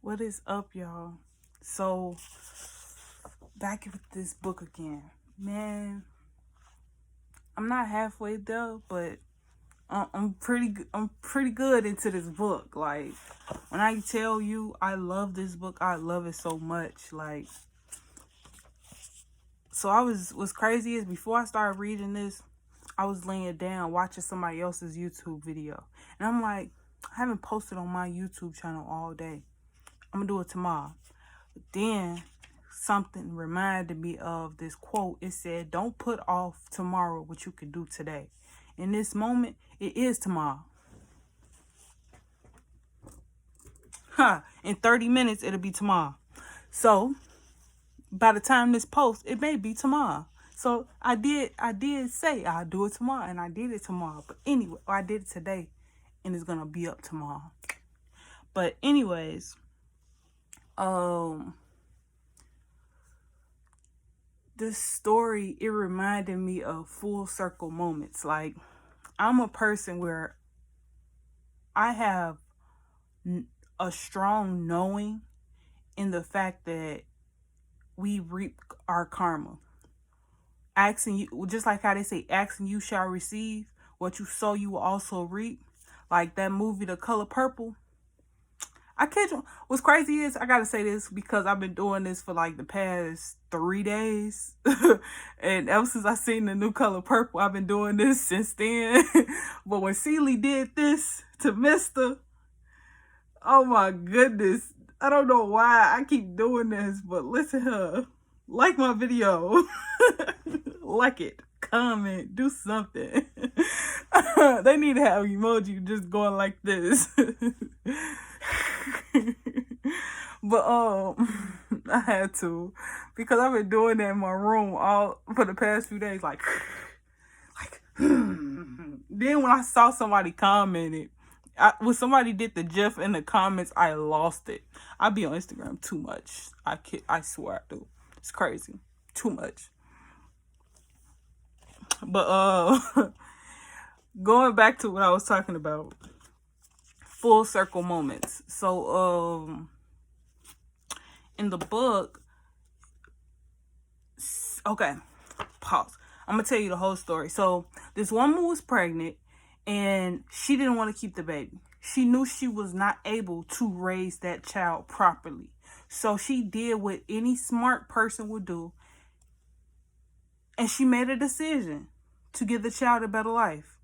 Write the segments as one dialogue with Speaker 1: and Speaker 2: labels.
Speaker 1: What is up, y'all? So, back with this book again. Man, I'm not halfway there, but I'm pretty good into this book. Like, when I tell you I love this book, I love it so much. Like, so what's crazy is before I started reading this, I was laying down watching somebody else's YouTube video. And I'm like, I haven't posted on my YouTube channel all day. I'm gonna do it tomorrow. But then something reminded me of this quote. It said, don't put off tomorrow what you can do today. In this moment, it is tomorrow. In 30 minutes, it'll be tomorrow. So by the time this post, it may be tomorrow. So I did say I'll do it tomorrow, and I did it tomorrow. But anyway, I did it today, and it's gonna be up tomorrow. But anyways, this story, it reminded me of full circle moments. Like, I'm a person where I have a strong knowing in the fact that we reap our karma. Asking you, just like how they say, asking you shall receive. What you sow, you will also reap. Like that movie, The Color Purple. I catch you. What's crazy is, I gotta say this because I've been doing this for like the past 3 days. And ever since I seen The New Color Purple, I've been doing this since then. But when Celie did this to Mr., oh my goodness. I don't know why I keep doing this, but listen to her. Like my video. Like it. Comment. Do something. They need to have emoji just going like this. But I had to, because I've been doing that in my room all for the past few days, like then when I saw somebody commented, when somebody did the GIF in the comments, I lost it. I be on Instagram too much. I swear I do. It's crazy. Too much. But going back to what I was talking about, full circle moments. So in the book, okay, pause. I'm gonna tell you the whole story. So this woman was pregnant and she didn't want to keep the baby. She knew she was not able to raise that child properly. So she did what any smart person would do. And she made a decision to give the child a better life.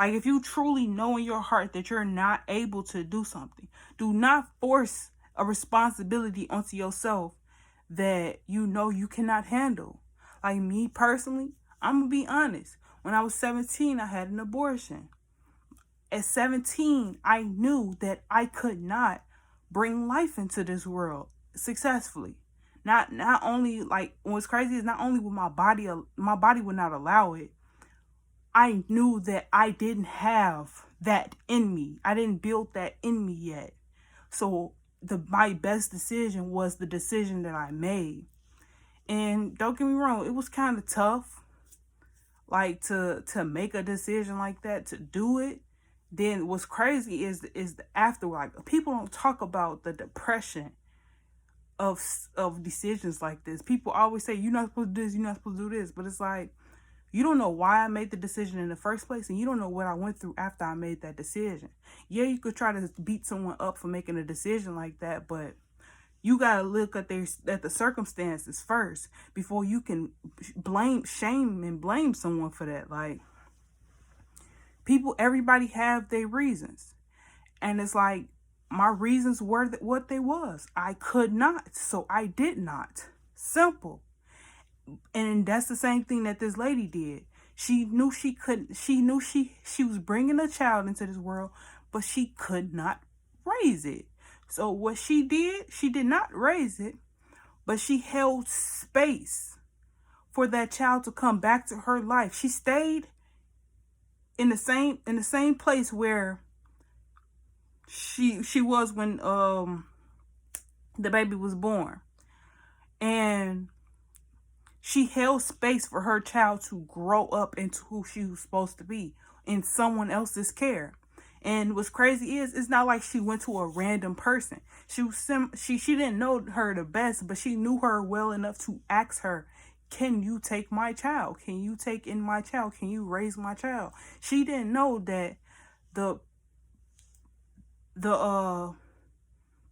Speaker 1: Like, if you truly know in your heart that you're not able to do something, do not force a responsibility onto yourself that you know you cannot handle. Like me personally, I'm going to be honest. When I was 17, I had an abortion. At 17, I knew that I could not bring life into this world successfully. Not only, like, what's crazy is not only would my body would not allow it. I knew that I didn't have that in me. I didn't build that in me yet. So my best decision was the decision that I made. And don't get me wrong, it was kind of tough, like to make a decision like that, to do it. Then what's crazy is the after. Like, people don't talk about the depression of decisions like this. People always say, you're not supposed to do this, you're not supposed to do this. But it's like, you don't know why I made the decision in the first place, and you don't know what I went through after I made that decision. Yeah, you could try to beat someone up for making a decision like that, but you got to look at the circumstances first before you can shame and blame someone for that. Like, everybody have their reasons. And it's like, my reasons were what they was. I could not, so I did not. Simple. And that's the same thing that this lady did. She knew she couldn't. She knew she was bringing a child into this world, but she could not raise it. So what she did not raise it, but she held space for that child to come back to her life. She stayed in the same place where she was when the baby was born. And she held space for her child to grow up into who she was supposed to be, in someone else's care. And what's crazy is, it's not like she went to a random person. She didn't know her the best, but she knew her well enough to ask her, can you take my child? Can you take in my child? Can you raise my child? She didn't know that the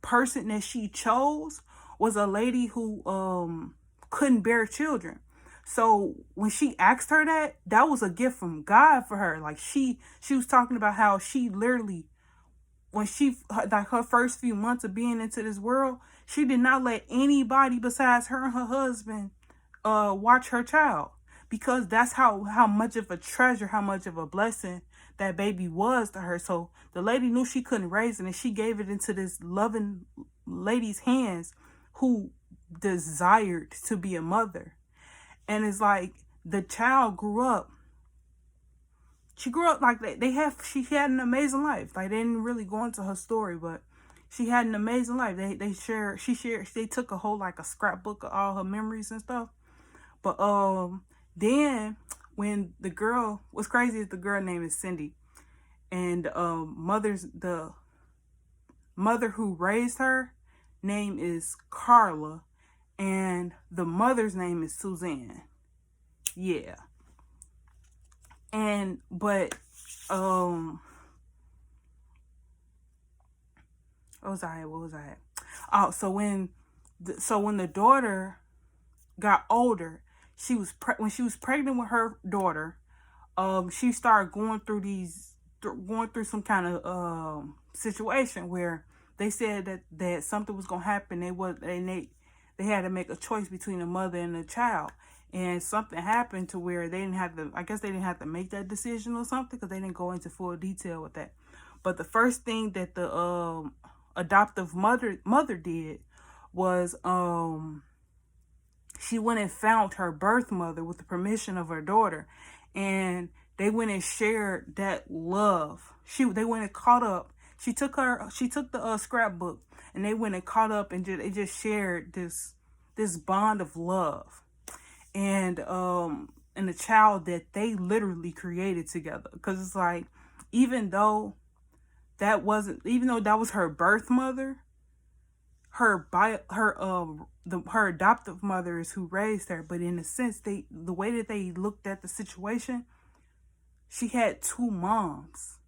Speaker 1: person that she chose was a lady who couldn't bear children. So when she asked her that, that was a gift from God for her. Like she was talking about how she literally, when she, like her first few months of being into this world, she did not let anybody besides her and her husband watch her child, because that's how much of a treasure, how much of a blessing that baby was to her. So the lady knew she couldn't raise it, and she gave it into this loving lady's hands who desired to be a mother. And it's like the child grew up. She grew up like she had an amazing life. Like, they didn't really go into her story, but she had an amazing life. They took a whole, like, a scrapbook of all her memories and stuff. But then when the girl, what's crazy is the girl name is Cindy, and the mother who raised her name is Carla, and the mother's name is Suzanne. Yeah. And but what was I at? Oh, so when the daughter got older, when she was pregnant with her daughter, she started going through some kind of situation where they said that something was gonna happen. They had to make a choice between the mother and the child, and something happened to where they didn't have to. I guess they didn't have to make that decision or something, because they didn't go into full detail with that. But the first thing that the adoptive mother did was she went and found her birth mother with the permission of her daughter, and they went and shared that love. They went and caught up. She took the scrapbook, and they went and caught up, and they just shared this bond of love, and the child that they literally created together. Because it's like, even though that was her birth mother, her adoptive mother is who raised her. But in a sense, the way that they looked at the situation, she had two moms.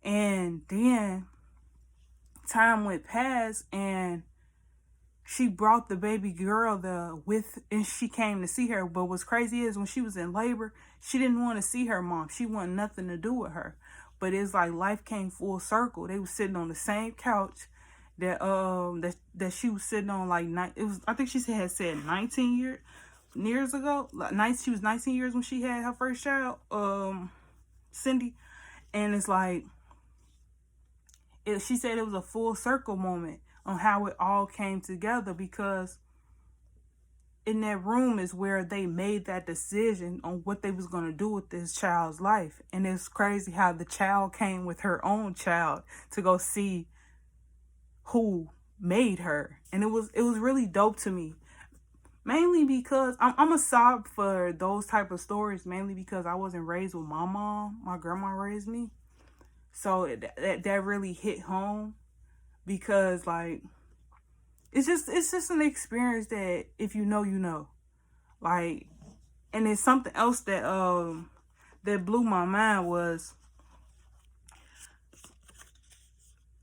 Speaker 1: And then time went past, and she brought the baby girl and she came to see her. But what's crazy is, when she was in labor, she didn't want to see her mom. She wanted nothing to do with her. But it's like life came full circle. They were sitting on the same couch that she was sitting on, like, I think she had said 19 years ago. She was 19 years when she had her first child, Cindy. And it's like, she said it was a full circle moment on how it all came together, because in that room is where they made that decision on what they was going to do with this child's life. And it's crazy how the child came with her own child to go see who made her. And it was really dope to me, mainly because I'm a sob for those type of stories, mainly because I wasn't raised with my mom. My grandma raised me. So that really hit home, because, like, it's just an experience that if you know, you know. Like, and it's something else that blew my mind was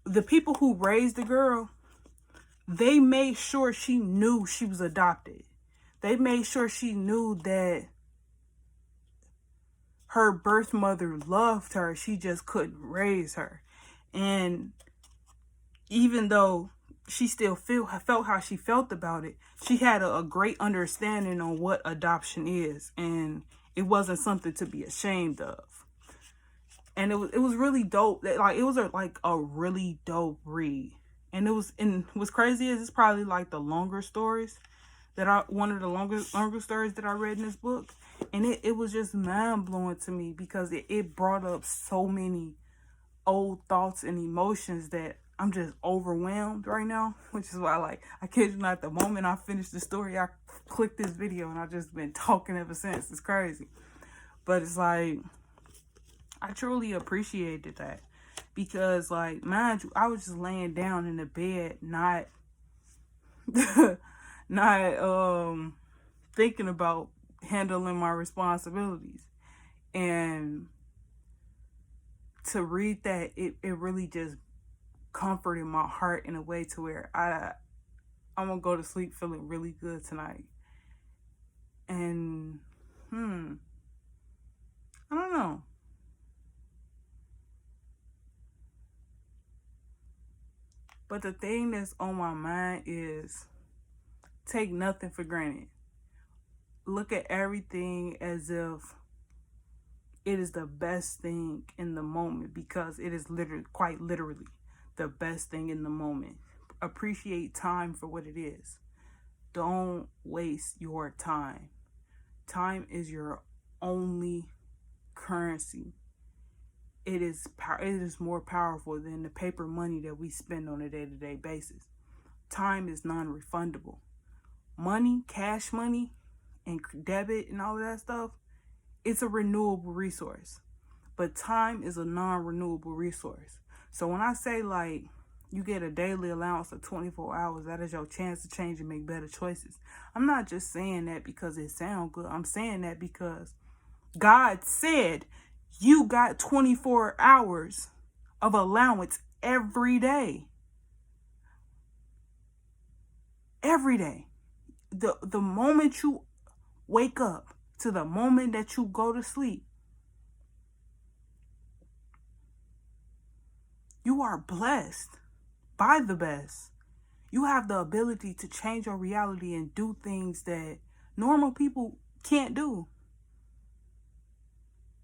Speaker 1: the people who raised the girl. They made sure she knew she was adopted. They made sure she knew that her birth mother loved her. She just couldn't raise her. And even though she still felt how she felt about it, she had a great understanding on what adoption is. And it wasn't something to be ashamed of. And it was really dope. Like, it was a really dope read. And what's crazy is, it's probably like the longer stories one of the longer stories that I read in this book. And it was just mind blowing to me, because it brought up so many old thoughts and emotions that I'm just overwhelmed right now, which is why, I kid you not, the moment I finished the story, I clicked this video, and I've just been talking ever since. It's crazy. But it's like, I truly appreciated that. Because, like, mind you, I was just laying down in the bed, not not thinking about handling my responsibilities. And to read that, it really just comforted my heart in a way to where I'm gonna go to sleep feeling really good tonight. And I don't know. But the thing that's on my mind is take nothing for granted. Look at everything as if it is the best thing in the moment, because it is literally, quite literally, the best thing in the moment. Appreciate time for what it is. Don't waste your time. Time is your only currency. It is more powerful than the paper money that we spend on a day-to-day basis. Time is non-refundable. Money, cash money, and debit and all of that stuff, it's a renewable resource. But time is a non-renewable resource. So when I say, like, you get a daily allowance of 24 hours, that is your chance to change and make better choices. I'm not just saying that because it sounds good. I'm saying that because God said you got 24 hours of allowance every day. Every day. The moment you wake up to the moment that you go to sleep, you are blessed by the best. You have the ability to change your reality and do things that normal people can't do.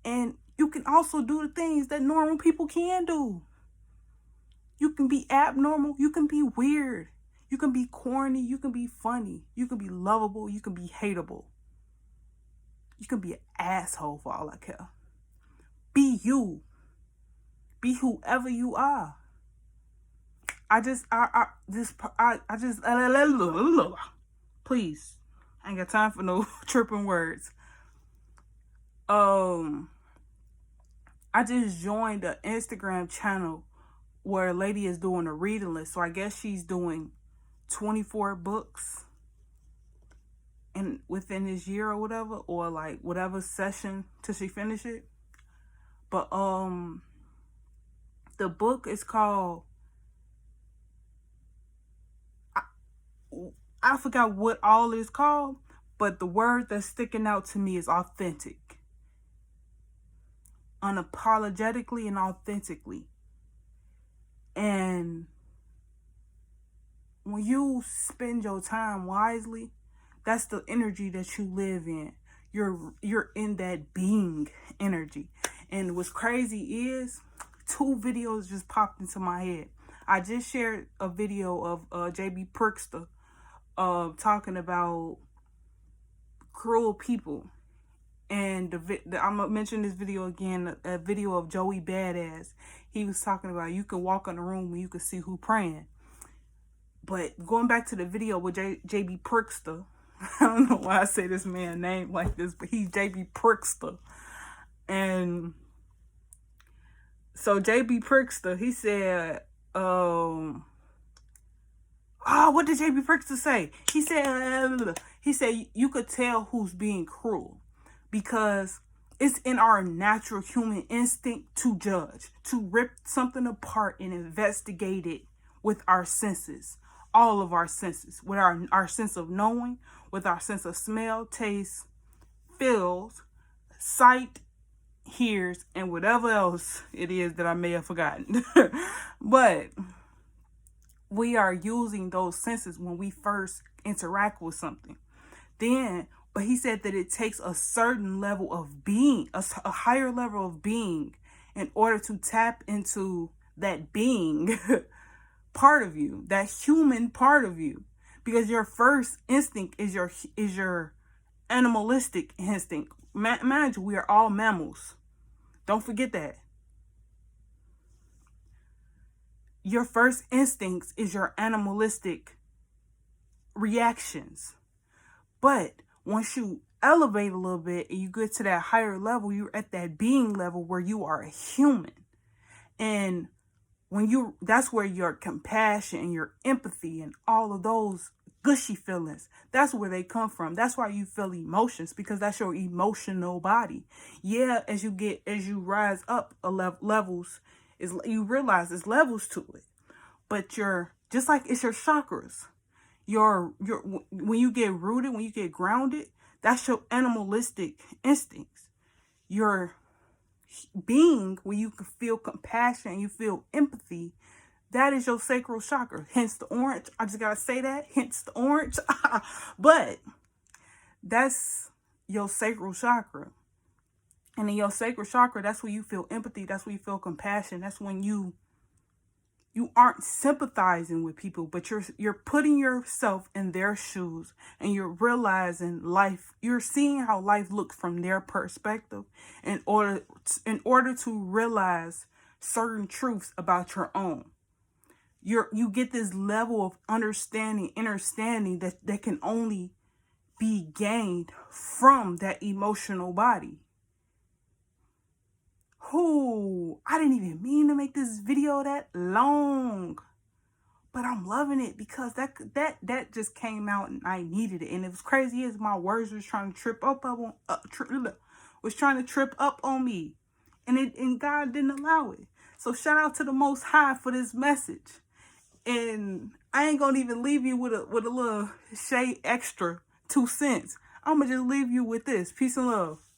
Speaker 1: And you can also do the things that normal people can do. You can be abnormal. You can be weird. You can be corny. You can be funny. You can be lovable. You can be hateable. You can be an asshole for all I care. Be you. Be whoever you are. Please. I ain't got time for no tripping words. I just joined an Instagram channel where a lady is doing a reading list. So I guess she's doing 24 books and within this year or whatever, or like whatever session till she finish it. But the book is called, I forgot what all it's called, but the word that's sticking out to me is authentic. Unapologetically and authentically. And when you spend your time wisely, that's the energy that you live in. You're in that being energy. And what's crazy is 2 videos just popped into my head. I just shared a video of JB Prickster talking about cruel people. And I'm going to mention this video again, a video of Joey Badass. He was talking about you can walk in the room and you can see who praying. But going back to the video with JB Prickster, I don't know why I say this man's name like this, but he's JB Prickster. And so JB Prickster, he said, what did JB Prickster say? He said you could tell who's being cruel because it's in our natural human instinct to judge, to rip something apart and investigate it with our senses, all of our senses, with our sense of knowing, with our sense of smell, taste, feels, sight, hears, and whatever else it is that I may have forgotten. But we are using those senses when we first interact with something. But he said that it takes a certain level of being, a higher level of being, in order to tap into that being part of you, that human part of you. Because your first instinct is your animalistic instinct. Mind you, we are all mammals. Don't forget that. Your first instincts is your animalistic reactions. But once you elevate a little bit and you get to that higher level, you're at that being level where you are a human. And that's where your compassion and your empathy and all of those gushy feelings, that's where they come from. That's why you feel emotions, because that's your emotional body. Yeah, as you rise up levels, you realize there's levels to it. But just like it's your chakras. Your when you get rooted, when you get grounded, that's your animalistic instincts. Your being, when you can feel compassion, you feel empathy, that is your sacral chakra. Hence the orange. I just gotta say that. Hence the orange. But that's your sacral chakra. And in your sacral chakra, that's where you feel empathy. That's where you feel compassion. That's when you aren't sympathizing with people, but you're putting yourself in their shoes, and you're realizing life. You're seeing how life looks from their perspective in order to realize certain truths about your own. You get this level of understanding that can only be gained from that emotional body. I didn't even mean to make this video that long, but I'm loving it because that just came out and I needed it. And it was crazy as my words was trying to trip up on me, and God didn't allow it. So shout out to the Most High for this message. And I ain't gonna even leave you with a little shade extra 2 cents. I'm gonna just leave you with this. Peace and love.